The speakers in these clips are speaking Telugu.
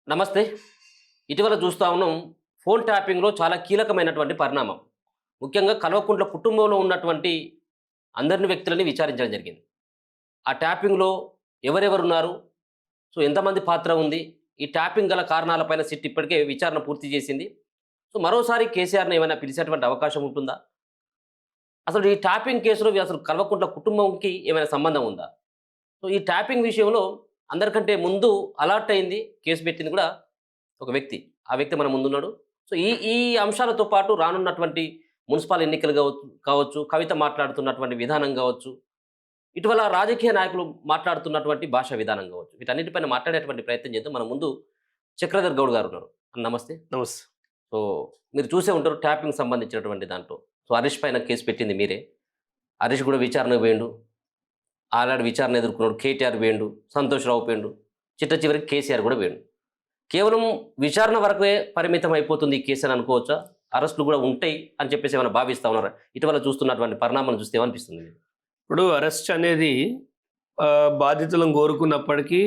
నమస్తే. ఇటీవల చూస్తా ఉన్నాం. ఫోన్ ట్యాపింగ్‌లో చాలా కీలకమైనటువంటి పరిణామం. ముఖ్యంగా కల్వకుంట్ల కుటుంబంలో ఉన్నటువంటి అందరిని వ్యక్తులని విచారించడం జరిగింది. ఆ ట్యాపింగ్‌లో ఎవరెవరున్నారు? సో, ఎంతమంది పాత్ర ఉంది? ఈ ట్యాపింగ్ గల కారణాలపైన సిట్ ఇప్పటికే విచారణ పూర్తి చేసింది. సో, మరోసారి కేసీఆర్‌ని ఏమైనా పిలిచేటువంటి అవకాశం ఉంటుందా? అసలు ఈ ట్యాపింగ్ కేసులో అసలు కల్వకుంట్ల కుటుంబంకి ఏమైనా సంబంధం ఉందా? సో, ఈ ట్యాపింగ్ విషయంలో అందరికంటే ముందు అలర్ట్ అయింది, కేసు పెట్టింది కూడా ఒక వ్యక్తి. ఆ వ్యక్తి మన ముందున్నాడు. సో, ఈ ఈ అంశాలతో పాటు రానున్నటువంటి మున్సిపల్ ఎన్నికలు కావచ్చు, కవిత మాట్లాడుతున్నటువంటి విధానం కావచ్చు, ఇటీవల రాజకీయ నాయకులు మాట్లాడుతున్నటువంటి భాషా విధానం కావచ్చు, వీటన్నిటిపైన మాట్లాడేటువంటి ప్రయత్నం చేద్దాం. మన ముందు చక్రధర్ గౌడ్ గారు ఉన్నారు. అన్న నమస్తే. నమస్తే. సో, మీరు చూసే ఉంటారు ట్యాపింగ్ సంబంధించినటువంటి దాంట్లో. సో, హరీష్ పైన కేసు పెట్టింది మీరే. హరీష్ కూడా విచారణకు పోయిండు. ఆల్రెడీ విచారణ ఎదుర్కొన్నాడు. కేటీఆర్ పోయిండు, సంతోష్ రావు పోయిండు, చివరికి కేసీఆర్ కూడా పోయిండు. కేవలం విచారణ వరకే పరిమితం అయిపోతుంది ఈ కేసు అని అనుకోవచ్చా? అరెస్టులు కూడా ఉంటాయి అని చెప్పేసి ఏమైనా భావిస్తా ఉన్నారా? ఇటీవల చూస్తున్నటువంటి పరిణామాలను చూస్తే ఏమనిపిస్తుంది మీకు? ఇప్పుడు అరెస్ట్ అనేది బాధితులను కోరుకున్నప్పటికీ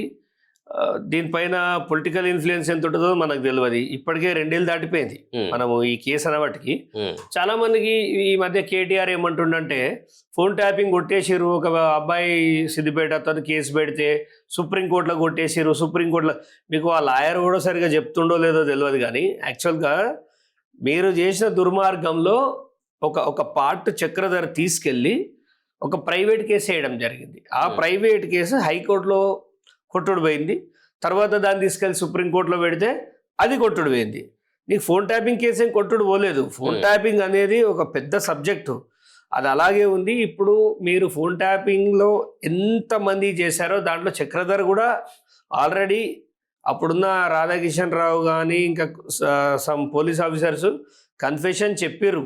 దీనిపైన పొలిటికల్ ఇన్ఫ్లుయెన్స్ ఎంత ఉంటుందో మనకు తెలియదు. ఇప్పటికే 2 ఏళ్ళు దాటిపోయింది మనము ఈ కేసు అనబట్టికి. చాలా మందికి ఈ మధ్య కేటీఆర్ ఏమంటుండంటే ఫోన్ ట్యాపింగ్ కొట్టేసిరు, ఒక అబ్బాయి సిద్దిపేట అతను కేసు పెడితే సుప్రీంకోర్టులో కొట్టేసిరు. సుప్రీంకోర్టులో మీకు ఆ లాయర్ కూడా సరిగా చెప్తుండో లేదో తెలియదు. కానీ యాక్చువల్గా మీరు చేసిన దుర్మార్గంలో ఒక పార్ట్ చక్రధర తీసుకెళ్ళి ఒక ప్రైవేట్ కేసు వేయడం జరిగింది. ఆ ప్రైవేట్ కేసు హైకోర్టులో కొట్టుడు పోయింది. తర్వాత దాన్ని తీసుకెళ్ళి సుప్రీంకోర్టులో పెడితే అది కొట్టుడు పోయింది. నీకు ఫోన్ ట్యాపింగ్ కేసు ఏం కొట్టుడు పోలేదు. ఫోన్ ట్యాపింగ్ అనేది ఒక పెద్ద సబ్జెక్టు, అది అలాగే ఉంది. ఇప్పుడు మీరు ఫోన్ ట్యాపింగ్లో ఎంతమంది చేశారో దాంట్లో చక్రధర్ కూడా ఆల్రెడీ అప్పుడున్న రాధాకిషన్ రావు కానీ ఇంకా సమ్ పోలీస్ ఆఫీసర్స్ కన్ఫెషన్ చెప్పారు,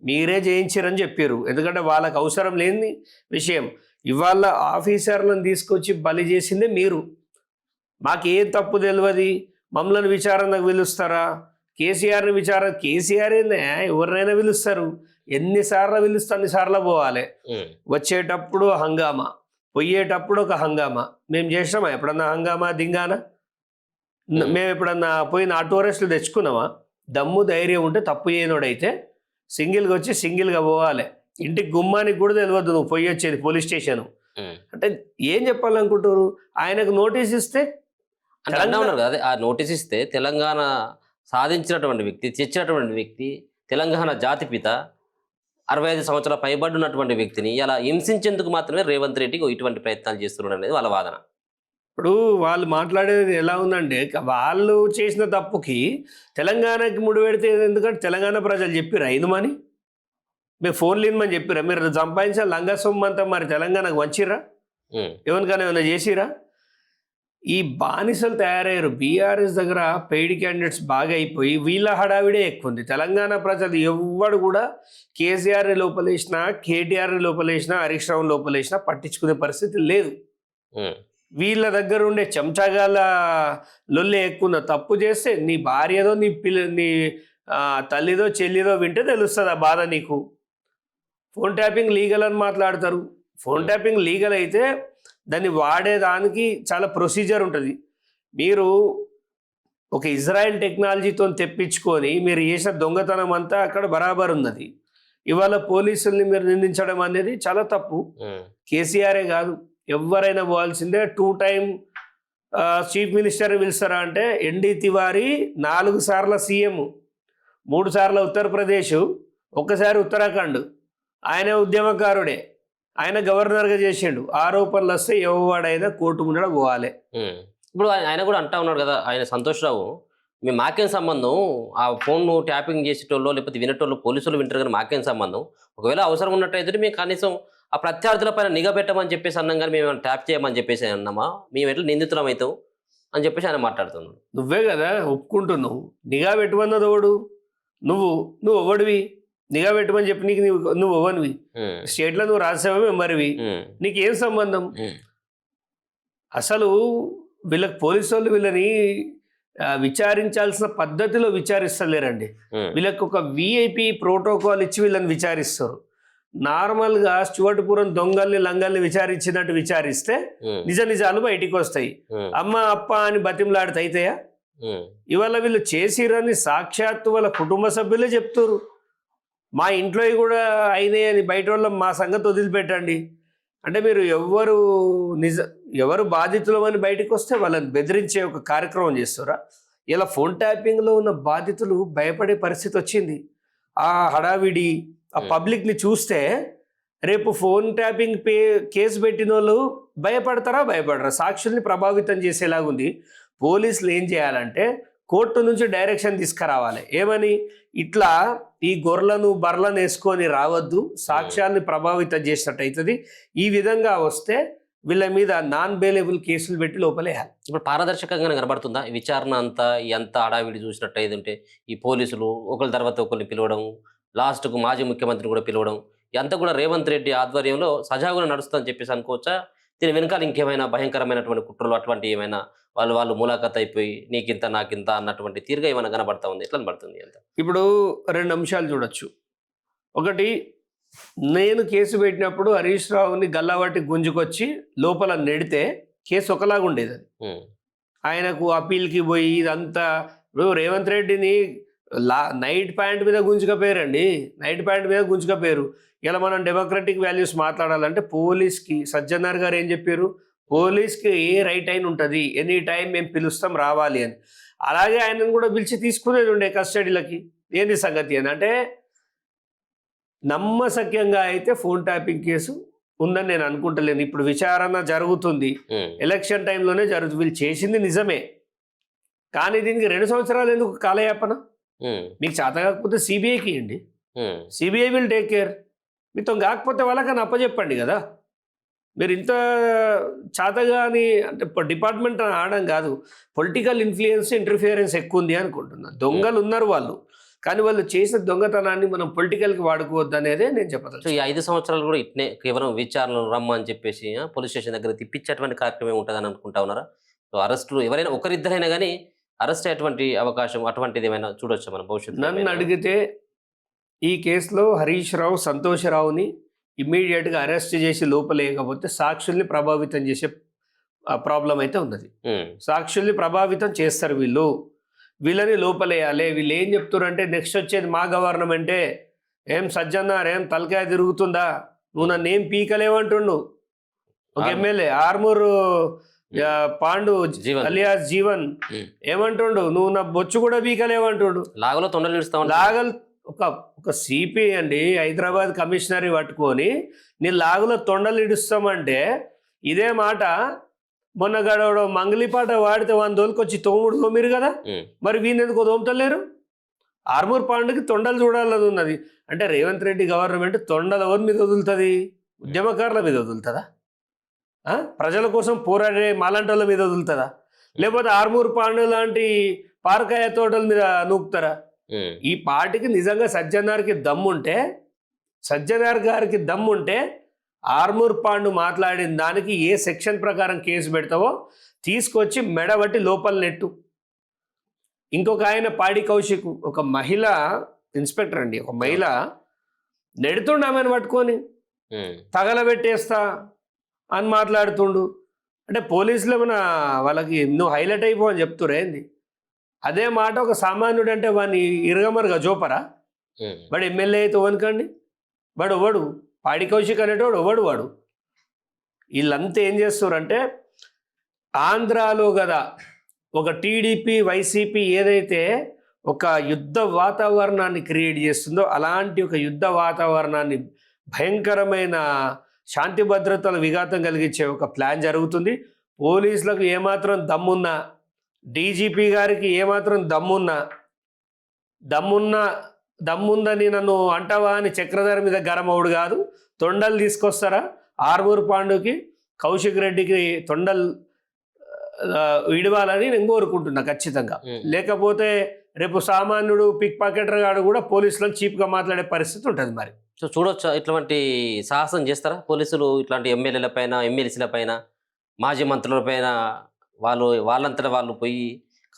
మీరే చేయించారని చెప్పారు. ఎందుకంటే వాళ్ళకు అవసరం లేని విషయం. ఇవాళ ఆఫీసర్లను తీసుకొచ్చి బలి చేసిందే మీరు. మాకేం తప్పు తెలియదు, మమ్మల్ని విచారణకు పిలుస్తారా? కేసీఆర్ని కేసీఆర్ ఏందే ఎవరినైనా పిలుస్తారు. ఎన్నిసార్లు పిలుస్తే అన్నిసార్లు పోవాలి. వచ్చేటప్పుడు హంగామా, పోయేటప్పుడు ఒక హంగామా. మేము చేసినామా ఎప్పుడన్నా హంగామా దింగానా? మేము ఎప్పుడన్నా పోయిన ఆటో అరెస్టులు తెచ్చుకున్నామా? దమ్ము ధైర్యం ఉంటే తప్పు చేయనోడైతే సింగిల్గా వచ్చి సింగిల్గా పోవాలి. ఇంటికి గుమ్మానికి కూడా తెలియదు నువ్వు పోయి వచ్చేది పోలీస్ స్టేషన్. అంటే ఏం చెప్పాలనుకుంటారు? ఆయనకు నోటీస్ ఇస్తే అదే ఆ నోటీస్ ఇస్తే తెలంగాణ సాధించినటువంటి వ్యక్తి, తెచ్చినటువంటి వ్యక్తి, తెలంగాణ జాతిపిత, 65 సంవత్సరాల పైబడినటువంటి వ్యక్తిని ఇలా హింసించేందుకు మాత్రమే రేవంత్ రెడ్డి ఇటువంటి ప్రయత్నాలు చేస్తున్నాడు అనేది వాళ్ళ వాదన. ఇప్పుడు వాళ్ళు మాట్లాడేది ఎలా ఉందంటే వాళ్ళు చేసిన తప్పుకి తెలంగాణకి ముడిపెడితే, ఎందుకంటే తెలంగాణ ప్రజలు చెప్పిరా ఇనుమని, మీరు ఫోన్లు ఇనుమని చెప్పిరా? మీరు సంపాదించిన లంగా సొమ్ము అంతా మరి తెలంగాణకు వంచిరా? ఎవరికైనా ఏమైనా చేసిరా? ఈ బానిసలు తయారయ్యారు. బీఆర్ఎస్ దగ్గర పెయిడ్ క్యాండిడేట్స్ బాగా అయిపోయి వీళ్ళ హడావిడే ఎక్కువ ఉంది. తెలంగాణ ప్రజలు ఎవ్వడు కూడా కేసీఆర్ని లోపలేసినా, కేటీఆర్ని లోపలేసినా, హరీష్ రావుని లోపలేసినా పట్టించుకునే పరిస్థితి లేదు. వీళ్ళ దగ్గర ఉండే చెంచాగాల లొల్లే ఎక్కువ. తప్పు చేస్తే నీ భార్యదో నీ తల్లిదో చెల్లిదో వింటే తెలుస్తుంది ఆ బాధ నీకు. ఫోన్ ట్యాపింగ్ లీగల్ అని మాట్లాడతారు. ఫోన్ ట్యాపింగ్ లీగల్ అయితే దాన్ని వాడేదానికి చాలా ప్రొసీజర్ ఉంటుంది. మీరు ఒక ఇజ్రాయెల్ టెక్నాలజీతో తెప్పించుకొని మీరు చేసిన దొంగతనం అంతా అక్కడ బరాబర్ ఉన్నది. ఇవాళ పోలీసుల్ని మీరు నిందించడం అనేది చాలా తప్పు. కేసీఆరే కాదు, ఎవరైనా పోవాల్సిందే. 2 టైమ్ చీఫ్ మినిస్టర్ పిలుస్తారా అంటే ఎన్డీ తివారీ 4 సార్ల సీఎం, 3 సార్ల ఉత్తరప్రదేశ్, 1 సారి ఉత్తరాఖండ్. ఆయన ఉద్యమకారుడే, ఆయన గవర్నర్గా చేసిండు. ఆరోపణలు వస్తే ఎవవాడైనా కోర్టు ముందర పోవాలి. ఇప్పుడు ఆయన కూడా అంటా ఉన్నాడు కదా, ఆయన సంతోష్ రావు, మాకేం సంబంధం, ఆ ఫోన్ ట్యాపింగ్ చేసేటోళ్ళు లేకపోతే వినేటోళ్ళు పోలీసులు వింటారు కానీ మాకేం సంబంధం, ఒకవేళ అవసరం ఉన్నట్టయితే మేము కనీసం ఆ ప్రత్యర్థుల పైన నిఘా పెట్టమని చెప్పేసి అన్నాం కానీ మేము ట్యాప్ చేయమని చెప్పేసి అన్నామా, మేము ఎట్లా నిందితులం అవుతాం అని చెప్పేసి ఆయన మాట్లాడుతున్నాడు. నువ్వే కదా ఒప్పుకుంటున్నావు. నిఘా పెట్టమన్నది ఎవడు? నువ్వు ఎవడివి? నిఘా పెట్టమని చెప్పి నీకు నువ్వు ఇవ్వనివి. స్టేట్లో నువ్వు రాజ్యసభ మెంబర్వి, నీకేం సంబంధం? అసలు వీళ్ళకి పోలీసు వాళ్ళు వీళ్ళని విచారించాల్సిన పద్ధతిలో విచారిస్తలేరండి. వీళ్ళకి ఒక విఐపి ప్రోటోకాల్ ఇచ్చి వీళ్ళని విచారిస్తారు. నార్మల్గా స్టువర్ట్పురం దొంగల్ని లంగల్ని విచారించినట్టు విచారిస్తే నిజాలు బయటికి వస్తాయి. అమ్మ అప్ప అని బతిమలాడితే అయితాయా? ఇవాళ వీళ్ళు చేసిరని సాక్షాత్తు వాళ్ళ కుటుంబ సభ్యులే చెప్తారు. మా ఇంట్లో కూడా అయినాయి అని, బయట వాళ్ళ మా సంగతి వదిలిపెట్టండి అంటే మీరు ఎవరు బాధితులు అని బయటకు వస్తే వాళ్ళని బెదిరించే ఒక కార్యక్రమం చేస్తారా? ఇలా ఫోన్ ట్యాపింగ్లో ఉన్న బాధితులు భయపడే పరిస్థితి వచ్చింది. ఆ హడావిడి, ఆ పబ్లిక్ని చూస్తే రేపు ఫోన్ ట్యాపింగ్ కేసు పెట్టిన వాళ్ళు భయపడరా? సాక్షుల్ని ప్రభావితం చేసేలాగుంది. పోలీసులు ఏం చేయాలంటే కోర్టు నుంచి డైరెక్షన్ తీసుకురావాలి. ఏమని? ఇట్లా ఈ గొర్రెలను బర్రెలను వేసుకొని రావద్దు, సాక్ష్యాన్ని ప్రభావితం చేసినట్టు అవుతుంది. ఈ విధంగా వస్తే వీళ్ళ మీద నాన్ బెయిలబుల్ కేసులు పెట్టి లోపలేయాలి. ఇప్పుడు పారదర్శకంగా కనబడుతుందా ఈ విచారణ అంతా? ఎంత హడావిడి చూసినట్టు అయితే ఉంటే ఈ పోలీసులు ఒకరి తర్వాత ఒకరిని పిలవడం, లాస్ట్కు మాజీ ముఖ్యమంత్రిని కూడా పిలవడం, అంతా కూడా రేవంత్ రెడ్డి ఆధ్వర్యంలో సజావుగా నడుస్తుందని చెప్పేసి అనుకోవచ్చా? దీని వెనకాల ఇంకేమైనా భయంకరమైనటువంటి కుట్రలు అటువంటి ఏమైనా వాళ్ళు ములాఖత్ అయిపోయి నీకింత నాకింత అన్నటువంటి తీరుగా ఏమైనా కనబడతా ఉంది? ఎట్లా కనబడుతుంది అంత? ఇప్పుడు 2 అంశాలు చూడొచ్చు. ఒకటి, నేను కేసు పెట్టినప్పుడు హరీష్ రావుని గల్లాబట్టి గుంజుకొచ్చి లోపల నెడితే కేసు ఒకలాగా ఉండేది. అది ఆయనకు అప్పీల్కి పోయి ఇదంతా రేవంత్ రెడ్డిని నైట్ ప్యాంట్ మీద గుంజుకపోయారండి. నైట్ ప్యాంట్ మీద గుంజుకపోయారు. ఇలా మనం డెమోక్రటిక్ వాల్యూస్ మాట్లాడాలంటే పోలీస్కి సజ్జనార్ గారు ఏం చెప్పారు? పోలీస్కి ఏ రైట్ అయిన ఉంటుంది, ఎనీ టైం మేము పిలుస్తాం రావాలి అని. అలాగే ఆయనను కూడా పిలిచి తీసుకునేది ఉండే కస్టడీలకి. ఏంది సంగతి అని అంటే, నమ్మశక్యంగా అయితే ఫోన్ ట్యాపింగ్ కేసు ఉందని నేను అనుకుంటలేను. ఇప్పుడు విచారణ జరుగుతుంది, ఎలక్షన్ టైంలోనే జరుగుతుంది. వీళ్ళు చేసింది నిజమే, కానీ దీనికి 2 సంవత్సరాలు ఎందుకు కాలయాపన? మీకు చేత కాకపోతే సిబిఐకి ఇవ్వండి, సిబిఐ విల్ టేక్ కేర్. మీతో కాకపోతే వాళ్ళకని అప్పచెప్పండి కదా. మీరు ఇంత చేతగాని అంటే డిపార్ట్మెంట్ ఆడడం కాదు, పొలిటికల్ ఇన్ఫ్లుయెన్స్ ఇంటర్ఫియరెన్స్ ఎక్కువ ఉంది అనుకుంటున్నాను. దొంగలు ఉన్నారు వాళ్ళు, కానీ వాళ్ళు చేసిన దొంగతనాన్ని మనం పొలిటికల్కి వాడుకోవద్దు అనేదే నేను చెప్పదలుచు. ఈ 5 సంవత్సరాలు కూడా ఇట్నే కేవలం విచారణలు రమ్మని చెప్పేసి పోలీస్ స్టేషన్ దగ్గర తిప్పించేటువంటి కార్యక్రమం ఉంటుందని అనుకుంటా ఉన్నారా? సో అరెస్టులు ఎవరైనా ఒకరిద్దరైనా కానీ అరెస్ట్ అయ్యేటువంటి అవకాశం అటువంటిది ఏమైనా చూడొచ్చు మనం భవిష్యత్తు? నన్ను అడిగితే ఈ కేసులో హరీష్ రావు, సంతోషరావుని ఇమ్మీడియట్గా అరెస్ట్ చేసి లోపలేయకపోతే సాక్షుల్ని ప్రభావితం చేసే ప్రాబ్లం అయితే ఉన్నది. సాక్షుల్ని ప్రభావితం చేస్తారు వీళ్ళని లోపలేయాలి. వీళ్ళు ఏం చెప్తారు అంటే, నెక్స్ట్ వచ్చేది మా గవర్నమెంటే, ఏం సజ్జన్నారు, ఏం తలకాయ తిరుగుతుందా, నువ్వు నన్ను ఏం పీకలేవంటుండు. ఒక ఎమ్మెల్యే ఆర్మూరు పాండు అలియాస్ జీవన్ ఏమంటుండు, నువ్వు నా బొచ్చు కూడా పీకలేవంటుండు. లాగలో తొండలు లాగలు ఒక సిపి అండి, హైదరాబాద్ కమిషనరీ పట్టుకొని నీ లాగులో తొండలు ఇడుస్తామంటే, ఇదే మాట మొన్న గడవడ మంగళిపాట వాడితే 100 రోజులకొచ్చి తోమిరు కదా, మరి వీళ్ళు ఎందుకు తోముతలేరు? ఆర్మూర్ పాండుకి తొండలు చూడాలని ఉన్నది అంటే రేవంత్ రెడ్డి గవర్నమెంట్ తొండలు ఎవరి మీద వదులుతుంది? ఉద్యమకారుల మీద వదులుతుందా? ప్రజల కోసం పోరాడే మాలాంటోళ్ళ మీద వదులుతుందా? లేకపోతే ఆర్మూర్ పాండు లాంటి పారకాయ తోటల మీద నూపుతారా? ఈ పార్టీకి నిజంగా సజ్జనార్ గారికి దమ్ముంటే ఆర్మూర్ పాండు మాట్లాడిన దానికి ఏ సెక్షన్ ప్రకారం కేసు పెడతావో తీసుకొచ్చి మెడబట్టి లోపల నెట్టు. ఇంకొక ఆయన పాడి కౌశిక్, ఒక మహిళ ఇన్స్పెక్టర్ అండి, ఒక మహిళ నెడుతుండు ఆమెను పట్టుకొని, తగలబెట్టేస్తా అని మాట్లాడుతుండు. అంటే పోలీసులు ఏమైనా వాళ్ళకి నువ్వు హైలైట్ అయిపో అని చెప్తురేంది? అదే మాట ఒక సామాన్యుడు అంటే వాడిని ఇరగమరుగా జోపరా? వాడు ఎమ్మెల్యే అయితే వనుకండి, వాడు పాడి కౌశిక్ అనేటోడు వాడు. వీళ్ళంతా ఏం చేస్తారంటే, ఆంధ్రాలో కదా ఒక టీడీపీ వైసీపీ ఏదైతే ఒక యుద్ధ వాతావరణాన్ని క్రియేట్ చేస్తుందో, అలాంటి ఒక యుద్ధ వాతావరణాన్ని, భయంకరమైన శాంతి భద్రతల విఘాతం కలిగించే ఒక ప్లాన్ జరుగుతుంది. పోలీసులకు ఏమాత్రం దమ్మున్నా, డీజీపీ గారికి ఏమాత్రం దమ్ముందని నన్ను అంటావా అని చక్రధర మీద గరమవుడు కాదు. తొండలు తీసుకొస్తారా? ఆర్మూర్ పాండుకి, కౌశిక్ రెడ్డికి తొండలు విడవాలని నేను కోరుకుంటున్నా ఖచ్చితంగా. లేకపోతే రేపు సామాన్యుడు పిక్ పాకెటర్ గాడు కూడా పోలీసులను చీప్గా మాట్లాడే పరిస్థితి ఉంటుంది. మరి సో చూడొచ్చా ఇట్లాంటి సాహసం చేస్తారా పోలీసులు? ఇట్లాంటి ఎమ్మెల్యేల పైన, ఎమ్మెల్సీల పైన, మాజీ మంత్రుల పైన వాళ్ళంతటా వాళ్ళు పోయి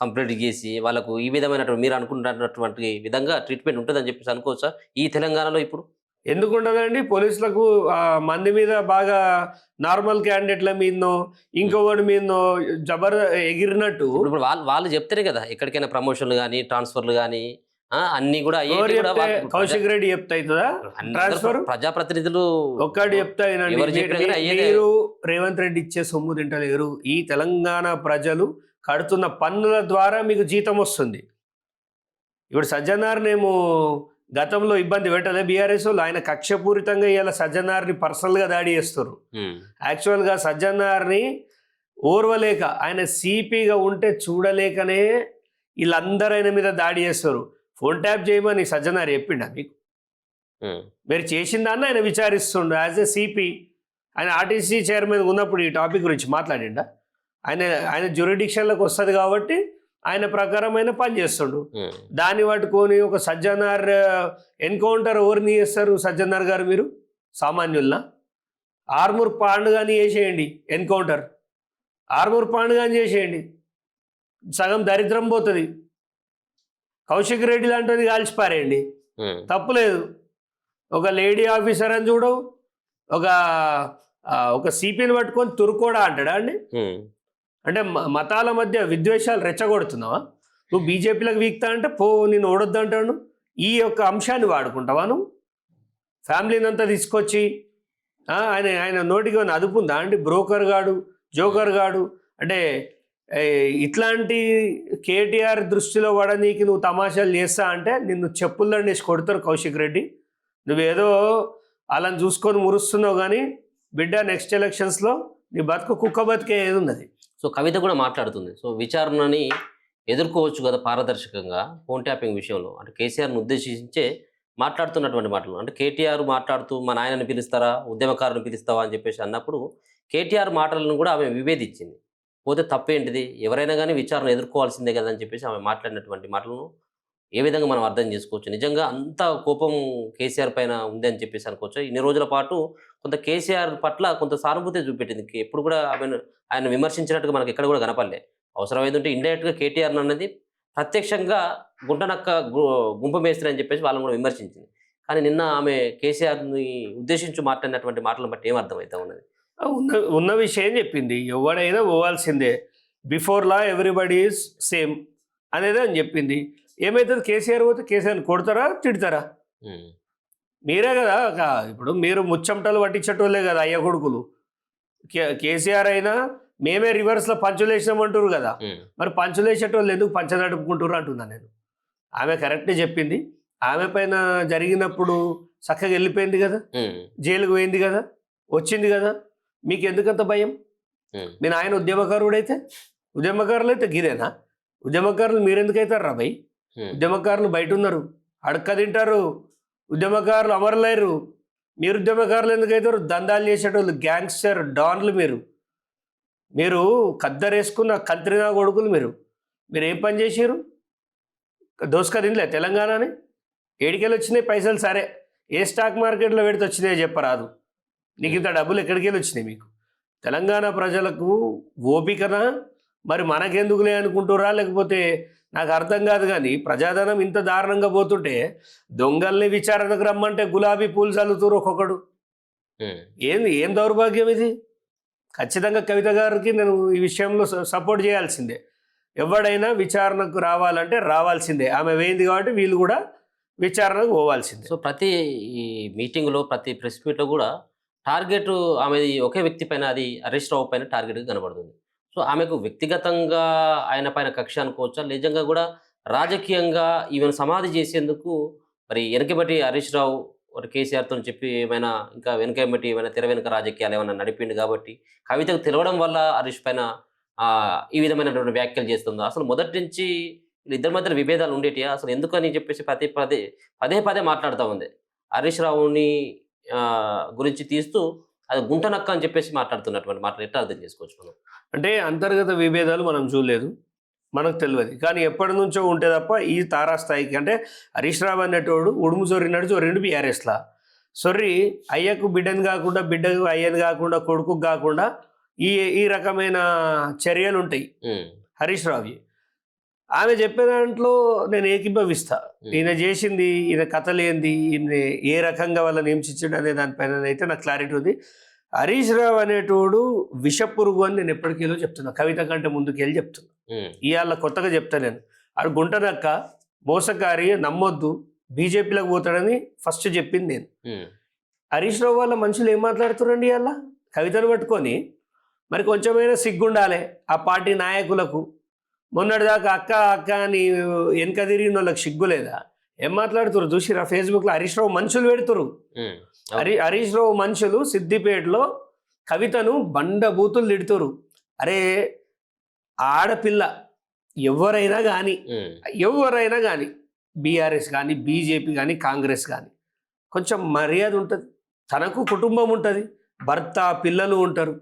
కంప్లైంట్ చేసి వాళ్ళకు ఈ విధమైనటువంటి మీరు అనుకుంటున్నటువంటి విధంగా ట్రీట్మెంట్ ఉంటుందని చెప్పేసి అనుకోవచ్చా ఈ తెలంగాణలో ఇప్పుడు? ఎందుకు ఉండదండి? పోలీసులకు మంది మీద బాగా నార్మల్ క్యాండిడేట్ల మీదనో ఇంకొకటి మీదనో ఎగిరినట్టు ఇప్పుడు వాళ్ళు వాళ్ళు చెప్తేనే కదా ఎక్కడికైనా ప్రమోషన్లు కానీ ట్రాన్స్ఫర్లు కానీ అన్ని కూడా ఎవరు అయ్యేటి కూడా చెప్తే కౌశిక్ రెడ్డి చెప్తా అవుతుందా ట్రాన్స్ఫర్? ప్రజాప్రతినిధులు ఒక్కటి చెప్తా వినండి. ఎవరు చెప్పినా కానీ అయ్యేదే. మీరు రేవంత్ రెడ్డి ఇచ్చే సొమ్ము తింటలేరు. ఈ తెలంగాణ ప్రజలు కడుతున్న పన్నుల ద్వారా మీకు జీతం వస్తుంది. ఇప్పుడు సజ్జనార్నేమో గతంలో ఇబ్బంది పెట్టలే బీఆర్ఎస్ వాళ్ళు. ఆయన కక్షపూరితంగా ఇలా సజ్జనార్ని పర్సనల్గా దాడి చేస్తారు. యాక్చువల్గా సజ్జనార్ని ఓర్వలేక ఆయన సిపిగా ఉంటే చూడలేకనే వీళ్ళందరూ ఆయన మీద దాడి చేస్తారు. ఫోన్ ట్యాప్ చేయమని సజ్జనార్ చెప్పిండా మీకు? మీరు చేసిన దాన్ని ఆయన విచారిస్తుండు యాజ్ ఎ సిపి. ఆయన ఆర్టీసీ చైర్మన్ ఉన్నప్పుడు ఈ టాపిక్ గురించి మాట్లాడిండా? ఆయన జ్యూరిడిక్షన్లకు వస్తుంది కాబట్టి ఆయన ప్రకారం ఆయన పనిచేస్తుండు. దాన్ని పట్టుకొని ఒక సజ్జనార్ ఎన్కౌంటర్ ఎవరిని చేస్తారు? సజ్జనార్ గారు మీరు సామాన్యుల్లా? ఆర్మూర్ పాండ్ కానీ చేసేయండి ఎన్కౌంటర్. ఆర్మూర్ పాండ్ కానీ చేసేయండి, సగం దరిద్రం పోతుంది. కౌశిక్ రెడ్డి లాంటిది కాల్చిపారేయండి, తప్పులేదు. ఒక లేడీ ఆఫీసర్ అని చూడవు, ఒక సిపిని పట్టుకొని తురుకోడా అంటాడా అండి? అంటే మతాల మధ్య విద్వేషాలు రెచ్చగొడుతున్నావా? నువ్వు బీజేపీలకు వీక్తా అంటే పో, నేను ఓడొద్దు అంటాను. ఈ యొక్క అంశాన్ని వాడుకుంటావా నువ్వు? ఫ్యామిలీని అంతా తీసుకొచ్చి ఆయన నోటికి ఏమైనా అదుపుందా అండి? బ్రోకర్ గాడు, జోకర్ గాడు అంటే ఇట్లాంటి కేటీఆర్ దృష్టిలో పడనీకి నువ్వు తమాషాలు చేస్తా అంటే నిన్ను చెప్పుల్లండి వేసి కొడతారు కౌశిక్ రెడ్డి. నువ్వేదో అలాని చూసుకొని మురుస్తున్నావు కానీ బిడ్డ నెక్స్ట్ ఎలక్షన్స్లో నీ బతుకు కుక్క బతికే ఏది ఉన్నది. సో కవిత కూడా మాట్లాడుతుంది. సో విచారణని ఎదుర్కోవచ్చు కదా పారదర్శకంగా ఫోన్ ట్యాపింగ్ విషయంలో. అంటే కేసీఆర్ను ఉద్దేశించే మాట్లాడుతున్నటువంటి మాటలు. అంటే కేటీఆర్ మాట్లాడుతూ మా నాయనని పిలుస్తారా, ఉద్యమకారుని పిలుస్తావా అని చెప్పేసి అన్నప్పుడు కేటీఆర్ మాటలను కూడా ఆమె విభేదించింది. పోతే తప్పేంటిది, ఎవరైనా కానీ విచారణ ఎదుర్కోవాల్సిందే కదా అని చెప్పేసి ఆమె మాట్లాడినటువంటి మాటలను ఏ విధంగా మనం అర్థం చేసుకోవచ్చు? నిజంగా అంత కోపం కేసీఆర్ పైన ఉంది అని చెప్పేసి అనుకోవచ్చు. ఇన్ని రోజుల పాటు కొంత కేసీఆర్ పట్ల కొంత సానుభూతి చూపెట్టింది. ఎప్పుడు కూడా ఆయన విమర్శించినట్టుగా మనకి ఎక్కడ కూడా కనపడలే. అవసరమైందంటే ఇండైరెక్ట్గా కేటీఆర్ అన్నది ప్రత్యక్షంగా గుంటనక్క గుంపు మేస్త్రి అని చెప్పేసి వాళ్ళని కూడా విమర్శించింది. కానీ నిన్న ఆమె కేసీఆర్ని ఉద్దేశించి మాట్లాడినటువంటి మాటలను బట్టి ఏం అర్థమవుతా ఉన్నది? ఉన్న విషయం చెప్పింది. ఎవడైనా పోవాల్సిందే, before law everybody is same అనేది అని చెప్పింది. ఏమవుతుంది? కేసీఆర్ పోతే కేసీఆర్ని కొడతారా, తిడతారా? మీరే కదా. ఇప్పుడు మీరు ముచ్చమటలు పట్టించేటోళ్ళే కదా అయ్య కొడుకులు. కేసీఆర్ అయినా మేమే రివర్స్లో పంచులు వేసినామంటారు కదా. మరి పంచులు వేసేటోళ్ళు ఎందుకు పంచదడుపుకుంటారు అంటున్నాను నేను. ఆమె కరెక్టే చెప్పింది. ఆమె పైన జరిగినప్పుడు చక్కగా వెళ్ళిపోయింది కదా, జైలుకు పోయింది కదా, వచ్చింది కదా. మీకు ఎందుకంత భయం? మీ నాయన ఉద్యమకారుడైతే, ఉద్యమకారులు అయితే గిదేనా? ఉద్యమకారులు మీరెందుకైతారు రా భయ్? ఉద్యమకారులు బయట ఉన్నారు, అడక్క తింటారు. ఉద్యమకారులు అమరులేరు. మీరు ఉద్యమకారులు ఎందుకైతారు? దందాలు చేసేటోళ్ళు, గ్యాంగ్స్టర్ డాన్లు మీరు కద్దరేసుకున్న కంత్రినా కొడుకులు. మీరు ఏం పని చేసారు? దోసుక తినలే తెలంగాణని? ఏడికెళ్ళి వచ్చినాయి పైసలు? సరే, ఏ స్టాక్ మార్కెట్లో పెడితే వచ్చినాయో చెప్పరాదు. నీకు ఇంత డబ్బులు ఎక్కడికి వెళ్ళి వచ్చినాయి? మీకు తెలంగాణ ప్రజలకు ఓపికనా మరి మనకెందుకులే అనుకుంటురా? లేకపోతే నాకు అర్థం కాదు. కానీ ప్రజాధనం ఇంత దారుణంగా పోతుంటే దొంగల్ని విచారణకు రమ్మంటే గులాబీ పూలు చల్లుతారు ఒక్కొక్కడు. ఏం దౌర్భాగ్యం ఇది? ఖచ్చితంగా కవిత గారికి నేను ఈ విషయంలో సపోర్ట్ చేయాల్సిందే. ఎవడైనా విచారణకు రావాలంటే రావాల్సిందే. ఆమె వేయింది కాబట్టి వీళ్ళు కూడా విచారణకు పోవాల్సిందే. సో ప్రతి ఈ మీటింగ్లో, ప్రతి ప్రెస్ మీట్లో కూడా టార్గెట్ ఆమెది ఒకే వ్యక్తి పైన, అది హరీష్ రావు పైన టార్గెట్గా కనబడుతుంది. సో ఆమెకు వ్యక్తిగతంగా ఆయన పైన కక్ష అనుకోవచ్చా, నిజంగా కూడా రాజకీయంగా ఈమెను సమాధి చేసేందుకు మరి వెనకబట్టి హరీష్ రావు ఒకటి కేసీఆర్తో చెప్పి ఏమైనా ఇంకా వెనకబట్టి ఏమైనా తెర వెనుక రాజకీయాలు ఏమైనా నడిపిండు కాబట్టి కవితకు తెలవడం వల్ల హరీష్ పైన ఈ విధమైనటువంటి వ్యాఖ్యలు చేస్తుందో? అసలు మొదటి నుంచి ఇద్దరి మధ్యన విభేదాలు ఉండేటియా? అసలు ఎందుకని చెప్పేసి పదే పదే మాట్లాడుతూ ఉంది. హరీష్ రావుని గురించి తీస్తూ అది గుంటనక్క అని చెప్పేసి మాట్లాడుతున్నటువంటి మాటలు ఎట్లా అర్థం చేసుకోవచ్చు మనం? అంటే అంతర్గత విభేదాలు మనం చూడలేదు, మనకు తెలియదు. కానీ ఎప్పటి నుంచో ఉంటే తప్ప ఈ తారాస్థాయికి అంటే హరీష్ రావు అనేటోడు ఉడుము జొర్రిండు బీఆర్ఎస్లా. సొర్రి అయ్యకు బిడ్డని కాకుండా, బిడ్డకు అయ్యని కాకుండా, కొడుకుకు కాకుండా ఈ రకమైన చర్యలు ఉంటాయి హరీష్ రావువి. ఆమె చెప్పే దాంట్లో నేను ఏకీభవిస్తా. ఈయన చేసింది, ఈయన కథలేంది, ఈయన ఏ రకంగా వాళ్ళని హింసించాడు అనే దానిపైన అయితే నాకు క్లారిటీ ఉంది. హరీష్ రావు అనేటోడు విషపురుగు అని నేను ఎప్పటికేలో చెప్తున్నా, కవిత కంటే ముందుకెళ్ళి చెప్తున్నా. ఇవాళ కొత్తగా చెప్తా నేను. ఆడు గుంటనక్క, మోసకారి, నమ్మొద్దు, బీజేపీలోకి పోతాడని ఫస్ట్ చెప్పింది నేను. హరీష్ రావు వాళ్ళ మనుషులు ఏం మాట్లాడుతున్నారండి ఇవాళ కవితను పట్టుకొని? మరి కొంచెమైనా సిగ్గుండాలి ఆ పార్టీ నాయకులకు. మొన్నటిదాకా అక్క అక్క అని వెనక తిరిగిన వాళ్ళకి సిగ్గు లేదా? ఏం మాట్లాడుతున్నారు చూసిరా ఫేస్బుక్లో? హరీష్ రావు మనుషులు పెడుతురు. హరీష్ రావు మనుషులు సిద్దిపేటలో కవితను బండబూతులు తిడుతురు. అరే ఆడపిల్ల ఎవరైనా కానీ బీఆర్ఎస్ కానీ బీజేపీ కానీ కాంగ్రెస్ కానీ కొంచెం మర్యాద ఉంటుంది. తనకు కుటుంబం ఉంటుంది, భర్త పిల్లలు ఉంటారు.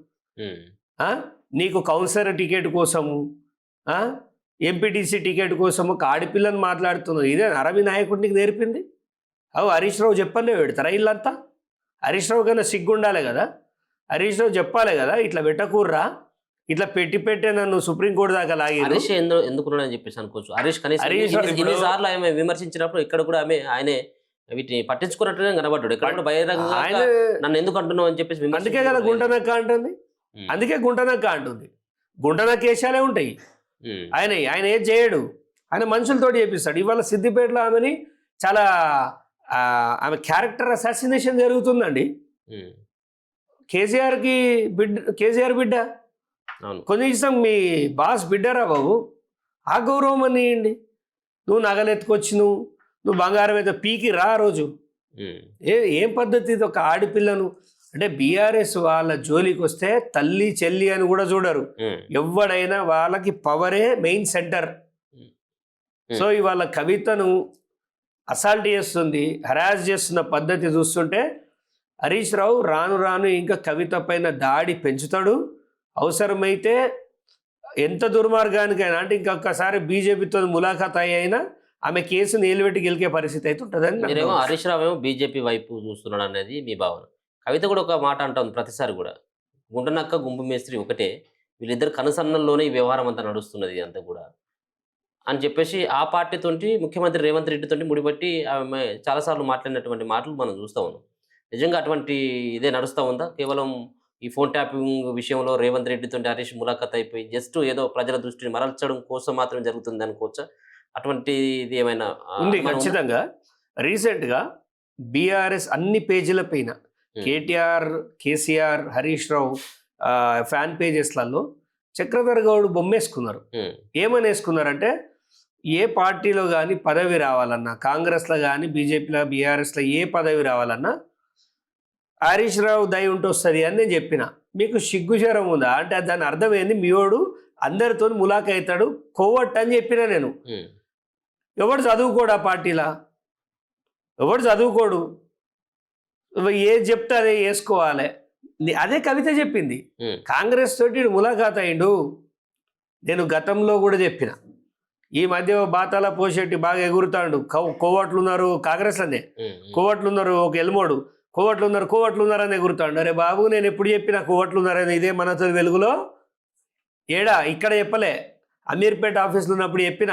నీకు కౌన్సిలర్ టికెట్ కోసము, ఎంపీటీసీ టికెట్ కోసము ఒక ఆడపిల్లని మాట్లాడుతున్నావు. ఇదే అరవి నాయకుడు నీకు నేర్పింది? అవు హరీష్ రావు చెప్పనే పెడతారా ఇల్లంతా? హరీష్ రావు కన్నా సిగ్గుండాలి కదా. హరీష్ రావు చెప్పాలి కదా, ఇట్లా పెట్టకూర్రా, ఇట్లా పెట్టే నన్ను సుప్రీంకోర్టు దాకా లాగి. హరీష్ ఎందుకున్నాడని చెప్పేసి అనుకోవచ్చు. హరీష్ సార్లు ఆమె విమర్శించినప్పుడు ఇక్కడ కూడా ఆయనే వీటిని పట్టించుకున్నట్టుగా కనబడ్డాడు. ఇక్కడ బహిరంగంగా నన్ను ఎందుకు అంటున్నావు అని చెప్పేసి. అందుకే కదా గుంటనక్క అంటుంది, అందుకే గుంటనక్క అంటుంది. గుంటనక్క కేశాలే ఉంటాయి. ఆయన ఏం చేయడు, ఆయన మనుషులతోటి చేపిస్తాడు. ఇవాళ సిద్దిపేటలో ఆమెని చాలా ఆమె క్యారెక్టర్ అసాసినేషన్ జరుగుతుందండి. కేసీఆర్ బిడ్డ కనీసం మీ బాస్ బిడ్డరా బాబు, ఆ గౌరవం అనియండి. నువ్వు నగలెత్తుకొచ్చి నువ్వు బంగారం అయితే పీకి రా రోజు. ఏం పద్ధతి ఇది? ఒక ఆడపిల్లను అంటే బీఆర్ఎస్ వాళ్ళ జోలికి వస్తే తల్లి చెల్లి అని కూడా చూడరు. ఎవడైనా వాళ్ళకి పవరే మెయిన్ సెంటర్. సో ఇవాళ కవితను అసాల్ట్ చేస్తుంది, హరాస్ చేస్తున్న పద్ధతి చూస్తుంటే హరీష్ రావు రాను రాను ఇంకా కవిత పైన దాడి పెంచుతాడు. అవసరమైతే ఎంత దుర్మార్గానికైనా, అంటే ఇంకొకసారి బీజేపీతో ములాఖాత్ అయినా ఆమె కేసు నిలబెట్టి గెలికే పరిస్థితి అయితే ఉంటుందని. మీరేమో హరీష్ రావు ఏమో బీజేపీ వైపు చూస్తున్నాడు అనేది మీ భావన. కవిత కూడా ఒక మాట అంటుంది ప్రతిసారి కూడా, గుంటనక్క గుంపు మేస్త్రి ఒకటే, వీళ్ళిద్దరు కనుసన్నల్లోనే ఈ వ్యవహారం అంతా నడుస్తున్నది అంతా కూడా అని చెప్పేసి ఆ పార్టీతోటి ముఖ్యమంత్రి రేవంత్ రెడ్డితోటి ముడిపట్టి ఆమె చాలాసార్లు మాట్లాడినటువంటి మాటలు మనం చూస్తూ ఉన్నాం. నిజంగా అటువంటి ఇదే నడుస్తూ ఉందా? కేవలం ఈ ఫోన్ ట్యాపింగ్ విషయంలో రేవంత్ రెడ్డితో హరీష్ ములాఖాత్ అయిపోయి జస్ట్ ఏదో ప్రజల దృష్టిని మరల్చడం కోసం మాత్రమే జరుగుతుంది అనుకోవచ్చా? అటువంటిది ఏమైనా ఉంది? ఖచ్చితంగా. రీసెంట్గా బీఆర్ఎస్ అన్ని పేజీల పైన కేసీఆర్, హరీష్ రావు ఫ్యాన్ పేజెస్లలో చక్రధర్ గౌడ్ బొమ్మేసుకున్నారు. ఏమని వేసుకున్నారంటే, ఏ పార్టీలో కానీ పదవి రావాలన్నా, కాంగ్రెస్లో కానీ బీజేపీలో బీఆర్ఎస్లో ఏ పదవి రావాలన్నా హరీష్ రావు దయ ఉంటూ వస్తుంది అని నేను చెప్పిన. మీకు సిగ్గుచరం ఉందా అంటే దాని అర్థం ఏంది? మీవాడు అందరితో ములాఖ అవుతాడు, కోవట్ అని చెప్పిన నేను. ఎవడు చదువుకోడు ఆ పార్టీలా, ఎవడు చదువుకోడు, ఏది చెప్తే అదే వేసుకోవాలి. అదే కవిత చెప్పింది. కాంగ్రెస్ తోటి ములాఖాత్ అయిండు. నేను గతంలో కూడా చెప్పిన, ఈ మధ్య బాతాల పోషెట్టి బాగా ఎగురుతాడు, కోవట్లు ఉన్నారు కాంగ్రెస్లోనే, కోవట్లు ఉన్నారు, ఒక ఎల్మోడు కోవట్లు ఉన్నారు అని ఎగురుతాడు. అరే బాబు, నేను ఎప్పుడు చెప్పిన కోవట్లు ఉన్నారని? ఇదే మనతో వెలుగులో ఏడా ఇక్కడ చెప్పలే, అమీర్పేట ఆఫీసులో ఉన్నప్పుడు చెప్పిన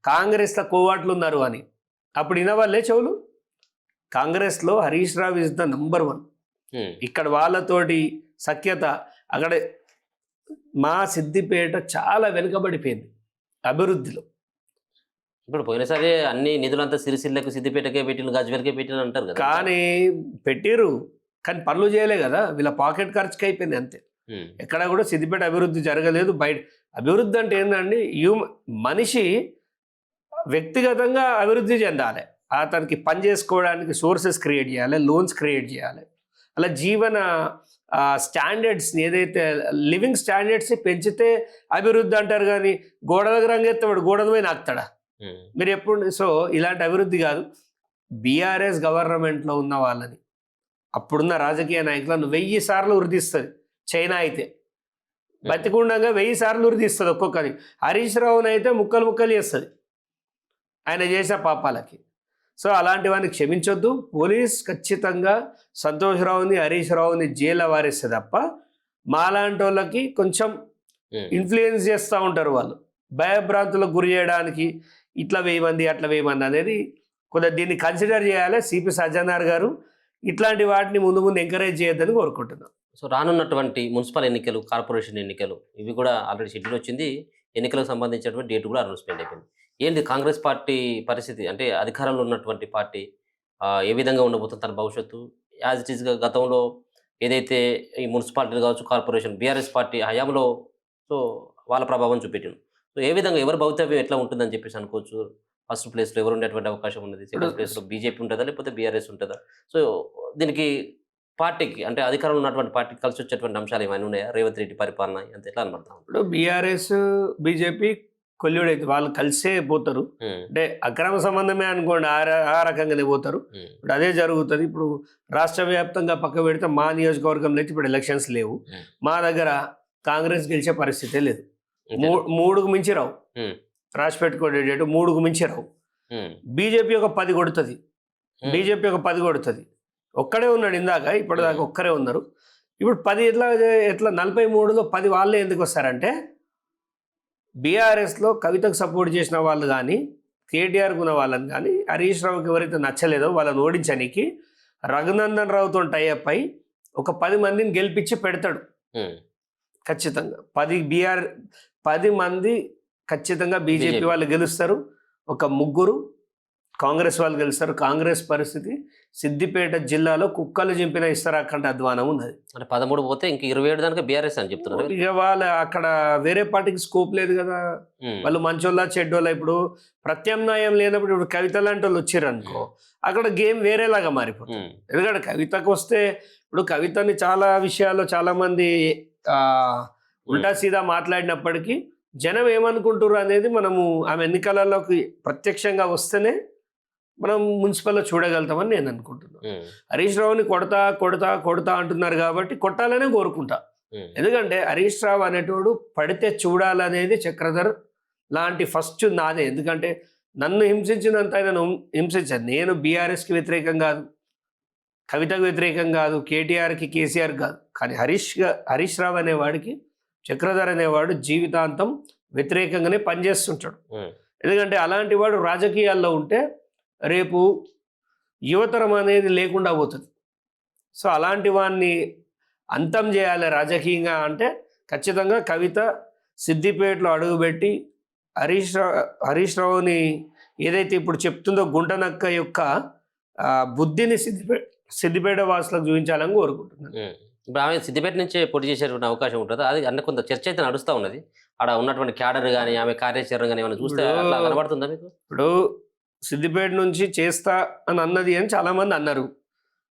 కాంగ్రెస్లో కోవట్లు ఉన్నారు అని. అప్పుడు వినవాళ్ళే చెవులు. కాంగ్రెస్లో Harish Rao is the number 1. ఇక్కడ వాళ్ళతోటి సఖ్యత. అక్కడ మా సిద్దిపేట చాలా వెనుకబడిపోయింది అభివృద్ధిలో. ఇప్పుడు పోయినసారి అన్ని నిధులంతా సిరిసిల్లకు సిద్దిపేటకే పెట్టిన, గజ్వేల్కే పెట్టిన అంటారు కదా. కానీ పెట్టిరు, కానీ పనులు చేయలే కదా. వీళ్ళ పాకెట్ ఖర్చుకి అయిపోయింది అంతే. ఎక్కడ కూడా సిద్దిపేట అభివృద్ధి జరగలేదు. బయట అభివృద్ధి అంటే ఏంటండి, మనిషి వ్యక్తిగతంగా అభివృద్ధి చెందాలి, అతనికి పని చేసుకోవడానికి సోర్సెస్ క్రియేట్ చేయాలి, లోన్స్ క్రియేట్ చేయాలి. అలా జీవన స్టాండర్డ్స్ని, ఏదైతే లివింగ్ స్టాండర్డ్స్ని పెంచితే అభివృద్ధి అంటారు. కానీ గోడలకు రంగెత్తవాడు గోడల మీద నాకుతాడా మీరు ఎప్పుడు? సో ఇలాంటి అభివృద్ధి కాదు. బీఆర్ఎస్ గవర్నమెంట్లో ఉన్న వాళ్ళని, అప్పుడున్న రాజకీయ నాయకులను 1000 సార్లు వృద్ధిస్తుంది. చైనా అయితే బతికుండగా 1000 సార్లు వృద్ధిస్తుంది ఒక్కొక్కరి. హరీష్ రావుని అయితే ముక్కలు చేస్తుంది ఆయన చేసే పాపాలకి. సో అలాంటి వాడిని క్షమించొద్దు. పోలీస్ ఖచ్చితంగా సంతోష్ రావుని, హరీష్ రావుని జైల్లో వారేస్తే తప్ప మాలాంటి వాళ్ళకి కొంచెం ఇన్ఫ్లుయెన్స్ చేస్తూ ఉంటారు వాళ్ళు. భయభ్రాంతులకు గురి చేయడానికి ఇట్లా వేయమంది అట్లా వేయమంది అనేది కొద్దిగా దీన్ని కన్సిడర్ చేయాలి సిపి సజ్జనార్ గారు. ఇట్లాంటి వాటిని ముందు ముందు ఎంకరేజ్ చేయొద్దని కోరుకుంటున్నాం. సో రానున్నటువంటి మున్సిపల్ ఎన్నికలు, కార్పొరేషన్ ఎన్నికలు ఇవి కూడా ఆల్రెడీ షెడ్యూల్ వచ్చింది. ఎన్నికలకు సంబంధించినటువంటి డేట్ కూడా అనౌన్స్మెంట్ అయిపోయింది. ఏంది కాంగ్రెస్ పార్టీ పరిస్థితి? అంటే అధికారంలో ఉన్నటువంటి పార్టీ ఏ విధంగా ఉండబోతుంది తన భవిష్యత్తు? యాజ్ ఇట్ ఈస్‌గా గతంలో ఏదైతే ఈ మున్సిపాలిటీలు కావచ్చు, కార్పొరేషన్ బీఆర్ఎస్ పార్టీ హయాంలో సో వాళ్ళ ప్రభావం చూపెట్టింది. సో ఏ విధంగా ఎవరి భవితవ్యం ఎట్లా ఉంటుందని చెప్పేసి అనుకోవచ్చు? ఫస్ట్ ప్లేస్‌లో ఎవరు ఉండేటువంటి అవకాశం ఉన్నది? సెకండ్ ప్లేస్‌లో బీజేపీ ఉంటదా? లేకపోతే బీఆర్ఎస్ ఉంటదా? సో దీనికి పార్టీకి అంటే అధికారంలో ఉన్నటువంటి పార్టీకి కలిసి వచ్చేటువంటి అంశాలు ఏమైనా ఉన్నాయా? రేవంత్ రెడ్డి పరిపాలన అంత ఎట్లా కనబడతా ఉంది? ఇప్పుడు బీఆర్ఎస్ బీజేపీ కొల్లుడైతే వాళ్ళు కలిసే పోతారు. అంటే అక్రమ సంబంధమే అనుకోండి, ఆ రకంగానే పోతారు. ఇప్పుడు అదే జరుగుతుంది. ఇప్పుడు రాష్ట్ర వ్యాప్తంగా పక్క పెడితే మా నియోజకవర్గంలో అయితే ఇప్పుడు ఎలక్షన్స్ లేవు. మా దగ్గర కాంగ్రెస్ గెలిచే పరిస్థితే లేదు. 3కు మించి రావు. రాసి పెట్టుకోండి, 3కు మించి రావు. బీజేపీ ఒక 10 కొడుతుంది. బీజేపీ ఒక 10 కొడుతుంది. ఒక్కడే ఉన్నాడు ఇందాక, ఇప్పటిదాకా ఒక్కరే ఉన్నారు. ఇప్పుడు 10 ఎట్లా 43లో 10 వాళ్ళే ఎందుకు వస్తారంటే బీఆర్ఎస్లో కవితకు సపోర్ట్ చేసిన వాళ్ళు కానీ, కేటీఆర్కు ఉన్న వాళ్ళని కానీ, హరీష్ రావుకి ఎవరైతే నచ్చలేదో వాళ్ళని ఓడించడానికి రఘునందన్ రావుతో టైఅప్ అయి ఒక 10 మందిని గెలిపించి పెడతాడు. ఖచ్చితంగా 10 మంది ఖచ్చితంగా బీజేపీ వాళ్ళు గెలుస్తారు. ఒక 3 కాంగ్రెస్ వాళ్ళు గెలుస్తారు. కాంగ్రెస్ పరిస్థితి సిద్దిపేట జిల్లాలో కుక్కలు చింపిన ఇస్తరాఖండ్ అధ్వానం ఉన్నది. అంటే 13 పోతే ఇంక 27 దానికి బీఆర్ఎస్ అని చెప్తున్నారు. ఇక వాళ్ళ అక్కడ వేరే పార్టీకి స్కోప్ లేదు కదా. వాళ్ళు మంచోళ్ళ చెడ్డోళ్ళ. ఇప్పుడు ప్రత్యామ్నాయం లేనప్పుడు ఇప్పుడు కవిత లాంటి వాళ్ళు వచ్చారు అనుకో, అక్కడ గేమ్ వేరేలాగా మారిపోతుంది. ఎందుకంటే కవితకు వస్తే ఇప్పుడు కవితని చాలా విషయాల్లో చాలా మంది ఉల్టా సీదా మాట్లాడినప్పటికీ జనం ఏమనుకుంటారు అనేది మనము ఆమె ఎన్నికలలోకి ప్రత్యక్షంగా వస్తేనే మనం మున్సిపల్లో చూడగలుగుతామని నేను అనుకుంటున్నాను. హరీష్ రావుని కొడతా అంటున్నారు కాబట్టి కొట్టాలనే కోరుకుంటా. ఎందుకంటే హరీష్ రావు అనేటోడు పడితే చూడాలనేది చక్రధర్ లాంటి ఫస్ట్ నాదే. ఎందుకంటే నన్ను హింసించినంత ఆయన హింసించాను. నేను బీఆర్ఎస్కి వ్యతిరేకం కాదు, కవితకు వ్యతిరేకం కాదు, కేటీఆర్కి కేసీఆర్ కాదు. కానీ హరీష్ రావు అనేవాడికి చక్రధర్ అనేవాడు జీవితాంతం వ్యతిరేకంగానే పనిచేస్తుంటాడు. ఎందుకంటే అలాంటి వాడు రాజకీయాల్లో ఉంటే రేపు యువతరం అనేది లేకుండా పోతుంది. సో అలాంటి వాడిని అంతం చేయాలి రాజకీయంగా అంటే ఖచ్చితంగా కవిత సిద్దిపేటలో అడుగుపెట్టి హరీష్ రావుని ఏదైతే ఇప్పుడు చెప్తుందో గుంటనక్క యొక్క బుద్ధిని సిద్దిపేట వాసులకు చూపించాలని కోరుకుంటున్నాను. ఇప్పుడు ఆమె సిద్దిపేట నుంచే పోటీ చేసేటువంటి అవకాశం ఉంటుంది. అది అన్న కొంత చర్చ అయితే నడుస్తూ ఉన్నది. అక్కడ ఉన్నటువంటి క్యాడర్ కానీ ఆమె కార్యాచరణ కానీ ఏమైనా చూస్తే అట్లా కనబడుతుందా మీకు? ఇప్పుడు సిద్దిపేట నుంచి చేస్తా అని అన్నది అని చాలామంది అన్నారు.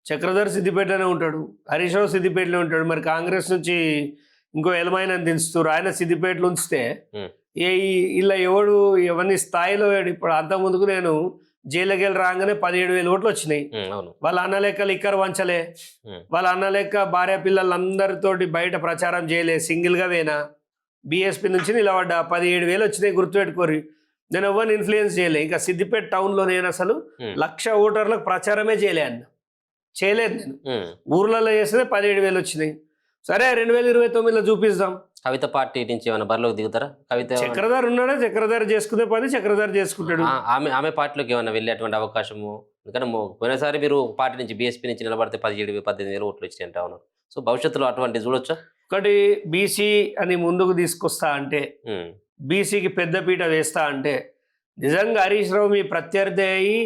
చక్రధర్ సిద్దిపేటలోనే ఉంటాడు, హరీష్ రావు సిద్దిపేటలో ఉంటాడు. మరి కాంగ్రెస్ నుంచి ఇంకో ఎలమైన దించుతారు. ఆయన సిద్దిపేటలో ఉంచితే ఇలా ఎవరిని స్థాయిలో ఇప్పుడు అంత ముందుకు నేను జైలుకి వెళ్ళి రాగానే 17,000 ఓట్లు వచ్చినాయి. వాళ్ళ అన్న లెక్క లిక్కర్ వంచలే, వాళ్ళ అన్న లెక్క భార్య పిల్లలందరితోటి బయట ప్రచారం చేయలే, సింగిల్గా వేనా బీఎస్పీ నుంచి నిలబడ్డా 17,000 వచ్చినాయి. గుర్తుపెట్టుకోరు, నేను ఎవరిని ఇన్ఫ్లుయెన్స్ చేయలే. ఇంకా సిద్దిపేట టౌన్లో నేను అసలు 1,00,000 ఓటర్లకు ప్రచారమే చేయలేదు నేను. ఊర్లలో చేస్తే 17,000 వచ్చినాయి. సరే 2029లో చూపిస్తాం. కవిత పార్టీ నుంచి ఏమైనా బరిలోకి దిగుతారా? కవిత చక్రధర్ ఉన్నాడా, చక్రధర్ చేసుకునే పని చక్రధర్ చేసుకుంటాడు. ఆమె పార్టీలోకి ఏమైనా వెళ్ళేటువంటి అవకాశము? ఎందుకంటే పోయినసారి మీరు పార్టీ నుంచి బీఎస్పీ నుంచి నిలబడితే 17,000-18,000 ఓట్లు వచ్చినాయి అంటా ఉన్నారు. సో భవిష్యత్తులో అటువంటి చూడొచ్చా? ఒకటి బీసీ అని ముందుకు తీసుకొస్తా అంటే, బీసీకి పెద్దపీట వేస్తా అంటే, నిజంగా హరీష్ రావు మీ ప్రత్యర్థి అయ్యి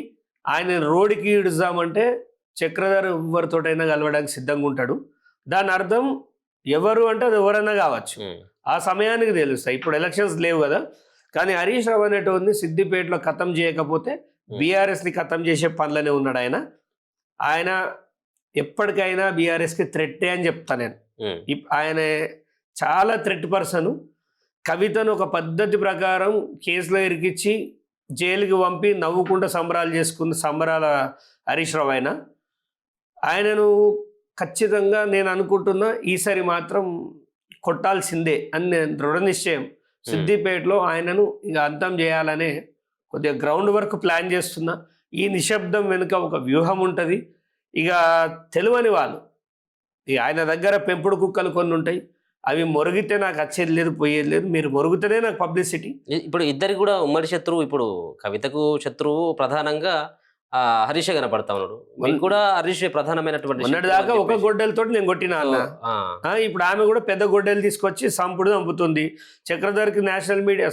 ఆయన రోడ్డుకి ఇడుద్దామంటే చక్రధర్ ఎవరితోటైనా కలవడానికి సిద్ధంగా ఉంటాడు. దాని అర్థం ఎవరు అంటే అది ఎవరైనా కావచ్చు, ఆ సమయానికి తెలుస్తాయి. ఇప్పుడు ఎలక్షన్స్ లేవు కదా. కానీ హరీష్ రావు అనేటువంటి సిద్దిపేటలో ఖతం చేయకపోతే బీఆర్ఎస్ని ఖతం చేసే పనులనే ఉన్నాడు ఆయన ఎప్పటికైనా బీఆర్ఎస్కి థ్రెట్టే అని చెప్తాను నేను. ఆయన చాలా థ్రెట్ పర్సన్. కవితను ఒక పద్ధతి ప్రకారం కేసులో ఇరికిచ్చి జైలుకి పంపి నవ్వుకుంటూ సంబరాలు చేసుకున్న సంబరాల హరీష్ రావు ఆయనను ఖచ్చితంగా నేను అనుకుంటున్నా ఈసారి మాత్రం కొట్టాల్సిందే అని నేను దృఢ నిశ్చయం. సిద్దిపేటలో ఆయనను ఇక అంతం చేయాలనే కొద్దిగా గ్రౌండ్ వర్క్ ప్లాన్ చేస్తున్నా. ఈ నిశ్శబ్దం వెనుక ఒక వ్యూహం ఉంటుంది. ఇక తెలియని వాళ్ళు, ఇక ఆయన దగ్గర పెంపుడు కుక్కలు కొన్ని ఉంటాయి, అవి మొరిగితే నాకు వచ్చేది లేదు, పోయేది లేదు. మీరు మొరుగుతేనే నాకు పబ్లిసిటీ. ఇప్పుడు ఇద్దరికి కూడా ఉమ్మడి శత్రువు. ఇప్పుడు కవితకు శత్రువు ప్రధానంగా హరీష్ కనపడతా ఉన్నాడు. మీకు కూడా హరీష్ ప్రధానమైనటువంటి మొన్నటి దాకా ఒక గొడ్డలతో నేను కొట్టినా అన్న. ఇప్పుడు ఆమె కూడా పెద్ద గొడ్డలు తీసుకొచ్చి సంపుడు చంపుతుంది. చక్రధర్కి నేషనల్ మీడియా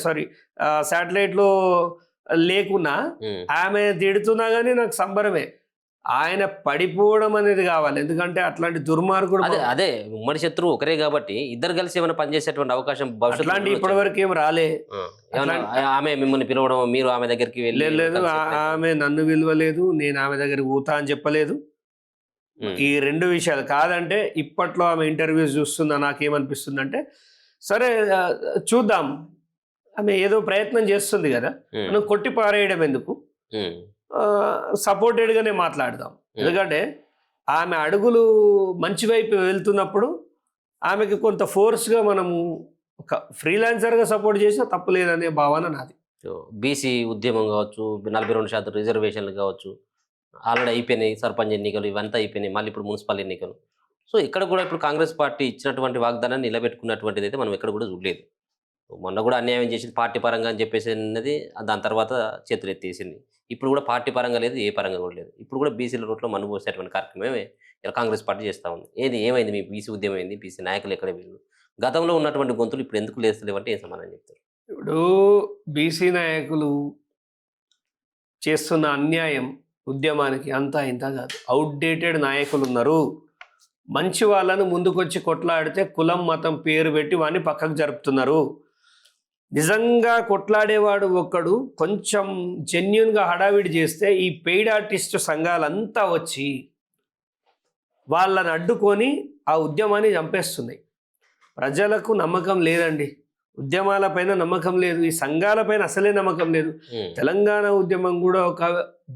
శాటిలైట్ లో లేకున్నా ఆమె తిడుతున్నా కానీ నాకు సంబరమే. ఆయన పడిపోవడం అనేది కావాలి, ఎందుకంటే అట్లాంటి దుర్మార్గుడు. అదే ఉమ్మడి శత్రువు ఒకరే కాబట్టి ఇద్దరు కలిసి ఏమైనా పనిచేసేటువంటి అవకాశం భవిష్యత్తు ఇప్పటి వరకు ఏం రాలే. ఆమె మిమ్మల్ని పిలవడం, మీరు ఆమె దగ్గరికి వెళ్ళలేదు, ఆమె నన్ను విలువలేదు, నేను ఆమె దగ్గరికి పోతా అని చెప్పలేదు. ఈ రెండు విషయాలు కాదంటే ఇప్పట్లో ఆమె ఇంటర్వ్యూస్ చూస్తుందా నాకేమనిపిస్తుంది అంటే, సరే చూద్దాం, ఆమె ఏదో ప్రయత్నం చేస్తుంది కదా, మనం కొట్టి పారేయడం ఎందుకు, సపోర్టెడ్గానే మాట్లాడదాం. ఎందుకంటే ఆమె అడుగులు మంచి వైపు వెళ్తున్నప్పుడు ఆమెకి కొంత ఫోర్స్గా మనము ఒక ఫ్రీలాన్సర్గా సపోర్ట్ చేసినా తప్పు లేదనే భావన నాది. బీసీ ఉద్యమం కావచ్చు, 42% రిజర్వేషన్లు కావచ్చు, ఆల్రెడీ అయిపోయినాయి. సర్పంచ్ ఎన్నికలు ఇవంతా అయిపోయినాయి, మళ్ళీ ఇప్పుడు మున్సిపల్ ఎన్నికలు. సో ఇక్కడ కూడా ఇప్పుడు కాంగ్రెస్ పార్టీ ఇచ్చినటువంటి వాగ్దానాన్ని నిలబెట్టుకున్నటువంటిది అయితే మనం ఎక్కడ కూడా చూడలేదు. మొన్న కూడా అన్యాయం చేసింది పార్టీ పరంగా అని చెప్పేసి అన్నది, దాని తర్వాత చేతులు ఎత్తేసింది. ఇప్పుడు కూడా పార్టీ పరంగా లేదు, ఏ పరంగా కూడా లేదు. ఇప్పుడు కూడా బీసీల రోడ్లో మన్ను పోసేటువంటి కార్యక్రమమే ఇలా కాంగ్రెస్ పార్టీ చేస్తూ ఉంది. ఏమైంది మీ బీసీ ఉద్యమం ఏంది, బీసీ నాయకులు ఎక్కడ వీళ్ళు, గతంలో ఉన్నటువంటి గొంతులు ఇప్పుడు ఎందుకు లేస్తలేవంటే ఏం సమాధానం చెప్తారు? ఇప్పుడు బీసీ నాయకులు చేస్తున్న అన్యాయం ఉద్యమానికి అంతా ఇంత కాదు. అవుట్డేటెడ్ నాయకులు ఉన్నారు. మంచి వాళ్ళను ముందుకొచ్చి కొట్లాడితే కులం మతం పేరు పెట్టి వాడిని పక్కకు జరుపుతున్నారు. నిజంగా కొట్లాడేవాడు ఒక్కడు కొంచెం జెన్యున్గా హడావిడి చేస్తే ఈ పెయిడ్ ఆర్టిస్ట్ సంఘాలంతా వచ్చి వాళ్ళని అడ్డుకొని ఆ ఉద్యమాన్ని చంపేస్తున్నాయి. ప్రజలకు నమ్మకం లేదండి, ఉద్యమాలపైన నమ్మకం లేదు, ఈ సంఘాలపైన అసలే నమ్మకం లేదు. తెలంగాణ ఉద్యమం కూడా ఒక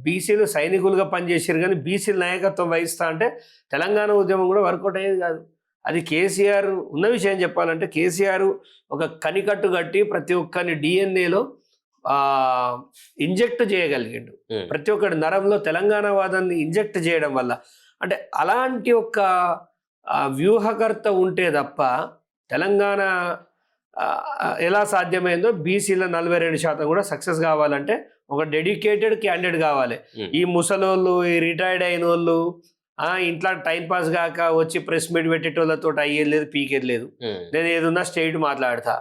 బీసీలు సైనికులుగా పనిచేసారు, కానీ బీసీలు నాయకత్వం వహిస్తా అంటే తెలంగాణ ఉద్యమం కూడా వర్కౌట్ అయ్యేది కాదు. అది కేసీఆర్ ఉన్న విషయం చెప్పాలంటే, కేసీఆర్ ఒక కనికట్టు కట్టి ప్రతి ఒక్కరిని డిఎన్ఏలో ఇంజెక్ట్ చేయగలిగిండు. ప్రతి ఒక్కరి నరంలో తెలంగాణ వాదాన్ని ఇంజెక్ట్ చేయడం వల్ల, అంటే అలాంటి ఒక వ్యూహకర్త ఉంటే తప్ప తెలంగాణ ఎలా సాధ్యమైందో బీసీల 42% కూడా సక్సెస్ కావాలంటే ఒక డెడికేటెడ్ క్యాండిడేట్ కావాలి. ఈ ముసలోళ్ళు, ఈ రిటైర్డ్ అయిన వాళ్ళు ఇంట్లో టైంపాస్ కాక వచ్చి ప్రెస్ మీట్ పెట్టేటోళ్ళతో అయ్యేది లేదు, పీకేది లేదు. నేను ఏదున్నా స్టేట్ మాట్లాడతా.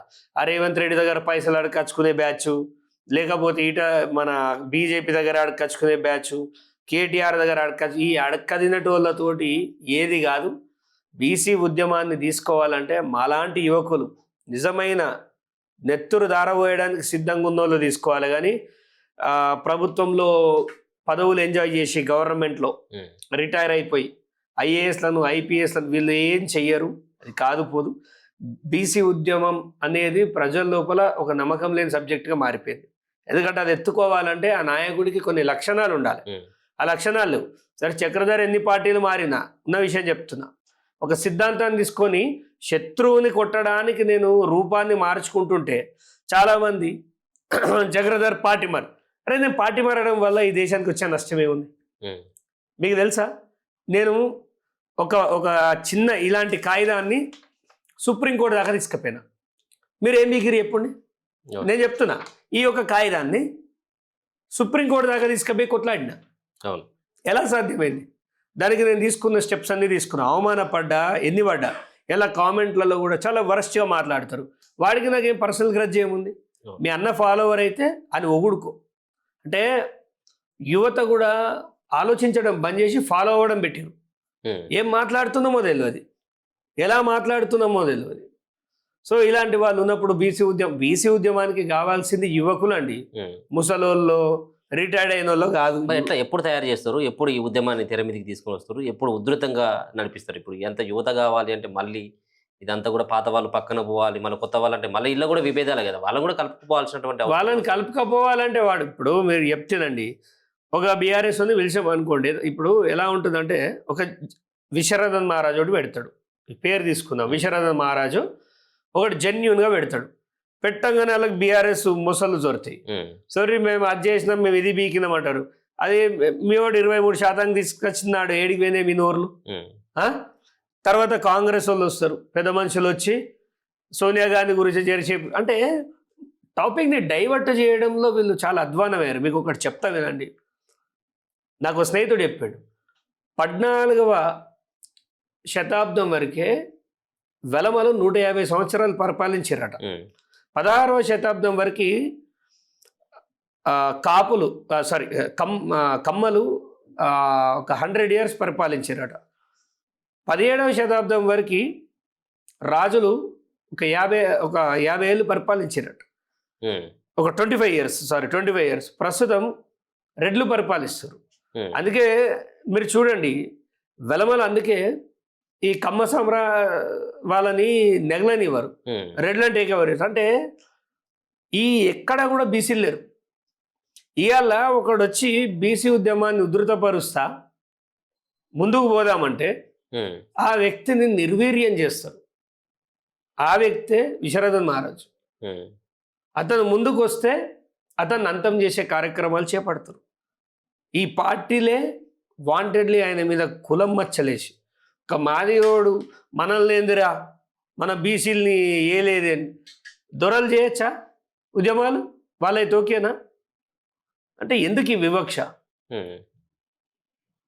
రేవంత్ రెడ్డి దగ్గర పైసలు అడకచ్చుకునే బ్యాచ్, లేకపోతే మన బీజేపీ దగ్గర అడకచ్చుకునే బ్యాచ్, కేటీఆర్ దగ్గర ఈ అడక్కదినటోళ్ళతోటి ఏది కాదు. బీసీ ఉద్యమాన్ని తీసుకోవాలంటే మాలాంటి యువకులు నిజమైన నెత్తురు దారపోయడానికి సిద్ధంగా ఉన్నోళ్ళు తీసుకోవాలి. కానీ ప్రభుత్వంలో పదవులు ఎంజాయ్ చేసి గవర్నమెంట్లో రిటైర్ అయిపోయి ఐఏఎస్లను ఐపీఎస్లను వీళ్ళు ఏం చెయ్యరు, అది కాదు పోదు. బీసీ ఉద్యమం అనేది ప్రజల లోపల ఒక నమ్మకం లేని సబ్జెక్ట్గా మారిపోయింది. ఎందుకంటే అది ఎత్తుకోవాలంటే ఆ నాయకుడికి కొన్ని లక్షణాలు ఉండాలి. ఆ లక్షణాలు సరే చక్రధర్ ఎన్ని పార్టీలు మారినా ఉన్న విషయం చెప్తున్నా, ఒక సిద్ధాంతాన్ని తీసుకొని శత్రువుని కొట్టడానికి నేను రూపాన్ని మార్చుకుంటుంటే చాలామంది చక్రధర్ పార్టీ మారు. అరే నేను పార్టీ మారడం వల్ల ఈ దేశానికి వచ్చే నష్టమే ఉంది మీకు తెలుసా? నేను ఒక చిన్న ఇలాంటి కాయిదాన్ని సుప్రీంకోర్టు దాకా తీసుకుపోయినా. మీరు ఏం మిగిరి చెప్పండి, నేను చెప్తున్నా. ఈ యొక్క కాయిదాన్ని సుప్రీంకోర్టు దాకా తీసుకుపోయి కొట్లాడినా. ఎలా సాధ్యమైంది? దానికి నేను తీసుకున్న స్టెప్స్ అన్నీ తీసుకున్నా. అవమానపడ్డా, ఎన్ని పడ్డా. ఇలా కామెంట్లలో కూడా చాలా వరస్ట్గా మాట్లాడతారు. వాడికి నాకేం పర్సనల్ గ్రడ్జ్ ఏముంది? మీ అన్న ఫాలోవర్ అయితే అని ఒగుడుకో. అంటే యువత కూడా ఆలోచించడం బంద్ చేసి ఫాలో అవ్వడం పెట్టారు. ఏం మాట్లాడుతున్నామో తెలియదు, ఎలా మాట్లాడుతున్నామో తెలియదు. సో ఇలాంటి వాళ్ళు ఉన్నప్పుడు బీసీ ఉద్యమానికి కావాల్సింది యువకులు అండి, ముసలోళ్ళు, రిటైర్డ్ అయిన వాళ్ళు కాదు. ఎట్లా ఎప్పుడు తయారు చేస్తారు, ఎప్పుడు ఈ ఉద్యమాన్ని తెర మీదకి తీసుకొని వస్తారు, ఎప్పుడు ఉధృతంగా నడిపిస్తారు? ఇప్పుడు ఎంత యువత కావాలి అంటే మళ్ళీ ఇదంతా కూడా పాత వాళ్ళు పక్కన పోవాలి, మళ్ళీ కొత్త వాళ్ళంటే మళ్ళీ ఇళ్ళ కూడా విభేదాలు కదా, వాళ్ళని కూడా కలుపుకోవాల్సినటువంటి. వాళ్ళని కలుపుకపోవాలంటే వాడు ఇప్పుడు మీరు చెప్తేనండి, ఒక బీఆర్ఎస్ అని పిలిచాం అనుకోండి, ఇప్పుడు ఎలా ఉంటుందంటే ఒక విశ్వరథన్ మహారాజు ఒకటి పెడతాడు, పేరు తీసుకుందాం, విశ్వరథన్ మహారాజు ఒకటి జెన్యున్గా పెడతాడు. పెట్టంగానే వాళ్ళకి బీఆర్ఎస్ ముసలు జొరుతాయి. సరే మేము అది చేసినాం, మేము ఇది బీకినాం అంటారు. అది మీ వాడు 23% తీసుకొచ్చినాడు, ఏడికి పోయినాయి మీ నోర్లు. తర్వాత కాంగ్రెస్ వాళ్ళు వస్తారు, పెద్ద మనుషులు వచ్చి సోనియా గాంధీ గురించి చేర్చే అంటే టాపిక్ని డైవర్ట్ చేయడంలో వీళ్ళు చాలా అధ్వానమయ్యారు. మీకు ఒకటి చెప్తా వినండి. నాకు ఒక స్నేహితుడు చెప్పాడు, 14వ శతాబ్దం వరకే వెలమలు 150 సంవత్సరాలు పరిపాలించారట. 16వ శతాబ్దం వరకు కాపులు కమ్మలు ఒక 100 years పరిపాలించారట. 17వ శతాబ్దం వరకు రాజులు ఒక 50 ఏళ్ళు పరిపాలించారట. ఒక 25 years ప్రస్తుతం రెడ్లు పరిపాలిస్తారు. అందుకే మీరు చూడండి, వెలమలు అందుకే ఈ కమ్మ వాళ్ళని నెగలనివ్వరు, రెడ్లను టేక్ ఓవర్ చేస్తారు. అంటే ఈ ఎక్కడ కూడా బీసీలు లేరు. ఇవాళ ఒకడు వచ్చి బీసీ ఉద్యమాన్ని ఉధృతపరుస్తా ముందుకు పోదామంటే ఆ వ్యక్తిని నిర్వీర్యం చేస్తారు. ఆ వ్యక్తే విశ్వనాథన్ మహారాజు. అతను ముందుకు వస్తే అతన్ని అంతం చేసే కార్యక్రమాలు చేపడతారు. ఈ పార్టీలే వాంటెడ్లీ ఆయన మీద కులం మచ్చలేసి, ఒక మాదిగోడు మనల్ని ఏందిరా, మన బీసీలని ఏలేదని దొరలు చేయొచ్చా ఉద్యమాలు? వాళ్ళైతే ఓకేనా? అంటే ఎందుకు ఈ వివక్ష?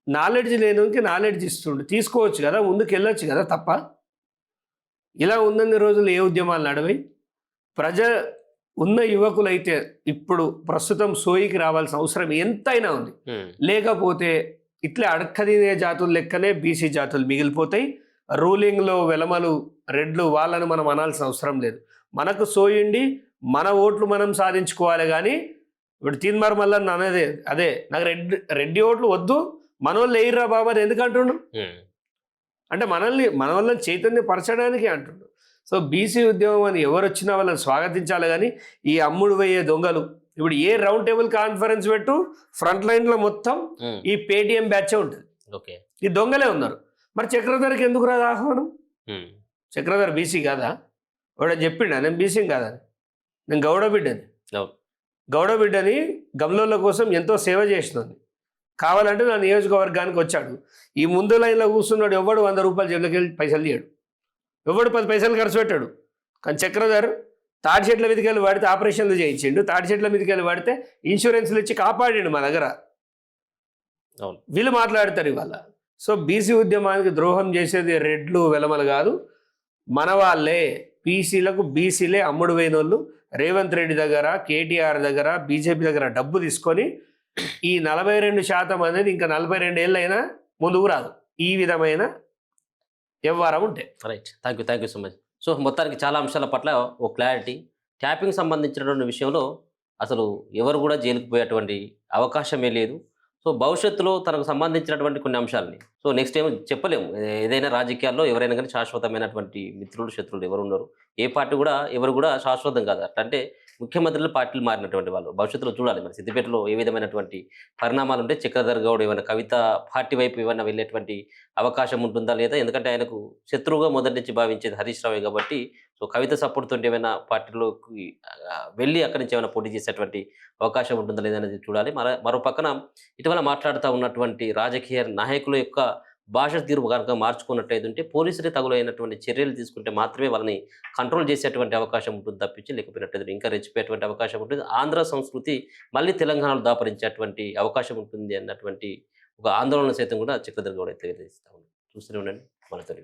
నాలెడ్జ్ లేనికి నాలెడ్జ్ ఇస్తుండు, తీసుకోవచ్చు కదా, ముందుకు వెళ్ళొచ్చు కదా, తప్ప ఇలా ఉన్నన్ని రోజులు ఏ ఉద్యమాలు నడవై? ఉన్న యువకులైతే ఇప్పుడు ప్రస్తుతం సోయికి రావాల్సిన అవసరం ఎంతైనా ఉంది. లేకపోతే ఇట్లా అడక్కదినే జాతులు లెక్కనే బీసీ జాతులు మిగిలిపోతాయి. రూలింగ్లో వెలమలు రెడ్లు వాళ్ళని మనం అనాల్సిన అవసరం లేదు. మనకు సోయిండి మన ఓట్లు మనం సాధించుకోవాలి. కానీ ఇప్పుడు తీన్మార్ మల్లన్న అనేది అదే, నాకు రెడ్డి ఓట్లు వద్దు, మనోళ్ళు ఎయిర్రా బాబా అని ఎందుకు అంటుండు? అంటే మన వాళ్ళని చైతన్యపరచడానికి అంటుండు. సో బీసీ ఉద్యమం అని ఎవరు వచ్చినా వాళ్ళని స్వాగతించాలి. కానీ ఈ అమ్ముడు పోయే దొంగలు ఇప్పుడు ఏ రౌండ్ టేబుల్ కాన్ఫరెన్స్ పెట్టు, ఫ్రంట్ లైన్లో మొత్తం ఈ పేటిఎం బ్యాచే ఉంటుంది. ఈ దొంగలే ఉన్నారు. మరి చక్రధర్కి ఎందుకు రాదు ఆహ్వానం? చక్రధర్ బీసీ కాదా? వాడు చెప్పిండా నేను బీసీ కాదా, నేను గౌడ బిడ్డని గమలోళ్ళ కోసం ఎంతో సేవ చేసినది. కావాలంటే నా నియోజకవర్గానికి వచ్చాడు. ఈ ముందు లైన్లో కూర్చున్నాడు, ఎవడు 100 రూపాయలు జేబులోకి వెళ్ళి పైసలు చేయడు, ఎవడు 10 పైసలు ఖర్చు పెట్టాడు. కానీ చక్రధర్ తాడి చెట్ల మీదకి వెళ్ళి వాడితే ఆపరేషన్లు చేయించిండు, తాడి చెట్ల మీదకి వెళ్ళి వాడితే ఇన్సూరెన్స్లు ఇచ్చి కాపాడిండు మా దగ్గర. వీళ్ళు మాట్లాడతారు ఇవాళ. సో బీసీ ఉద్యమానికి ద్రోహం చేసేది రెడ్లు వెలమలు కాదు, మన వాళ్ళే. బీసీలకు బీసీలే అమ్ముడు పోయిన వాళ్ళు. రేవంత్ రెడ్డి దగ్గర, కేటీఆర్ దగ్గర, బీజేపీ దగ్గర డబ్బు తీసుకొని ఈ 42% అనేది ఇంకా 42 ఏళ్ళైనా ముందుకు రాదు ఈ విధమైన వ్యవహారం ఉంటే. Right, thank you so much. So మొత్తానికి చాలా అంశాల పట్ల ఓ క్లారిటీ. ట్యాపింగ్ సంబంధించినటువంటి విషయంలో అసలు ఎవరు కూడా జైలుకు పోయేటువంటి అవకాశమే లేదు. సో భవిష్యత్తులో తనకు సంబంధించినటువంటి కొన్ని అంశాలని సో నెక్స్ట్ ఏమో చెప్పలేము. ఏదైనా రాజకీయాల్లో ఎవరైనా కానీ శాశ్వతమైనటువంటి మిత్రులు శత్రువులు ఎవరు ఉన్నారు? ఏ పార్టీ కూడా ఎవరు కూడా శాశ్వతం కాదు. అట్లా అంటే ముఖ్యమంత్రులు పార్టీలు మారినటువంటి వాళ్ళు భవిష్యత్తులో చూడాలి. మరి సిద్దిపేటలో ఏ విధమైనటువంటి పరిణామాలు ఉంటే చక్రధర్ గౌడ్ ఏమైనా కవిత పార్టీ వైపు ఏమైనా వెళ్ళేటువంటి అవకాశం ఉంటుందా లేదా? ఎందుకంటే ఆయనకు శత్రువుగా మొదటి నుంచి భావించేది హరీష్ రావే కాబట్టి సో కవిత సపోర్ట్ తోటి ఏమైనా పార్టీలోకి వెళ్ళి అక్కడి నుంచి ఏమైనా పోటీ చేసేటువంటి అవకాశం ఉంటుందా లేదనేది చూడాలి. మరో పక్కన ఇటీవల మాట్లాడుతూ ఉన్నటువంటి రాజకీయ నాయకుల యొక్క భాష తీరు కనుక మార్చుకున్నట్టయితే పోలీసులే తగులైనటువంటి చర్యలు తీసుకుంటే మాత్రమే వాళ్ళని కంట్రోల్ చేసేటువంటి అవకాశం ఉంటుంది తప్పించి లేకపోయినట్టు ఇంకా రెచ్చిపోయేటువంటి అవకాశం ఉంటుంది. ఆంధ్ర సంస్కృతి మళ్ళీ తెలంగాణలో దాపరించేటువంటి అవకాశం ఉంటుంది అన్నటువంటి ఒక ఆందోళన సైతం కూడా చక్రధర్ గౌడ్ తెలియజేస్తా ఉన్నాడు. చూస్తూనే ఉండండి మనతో.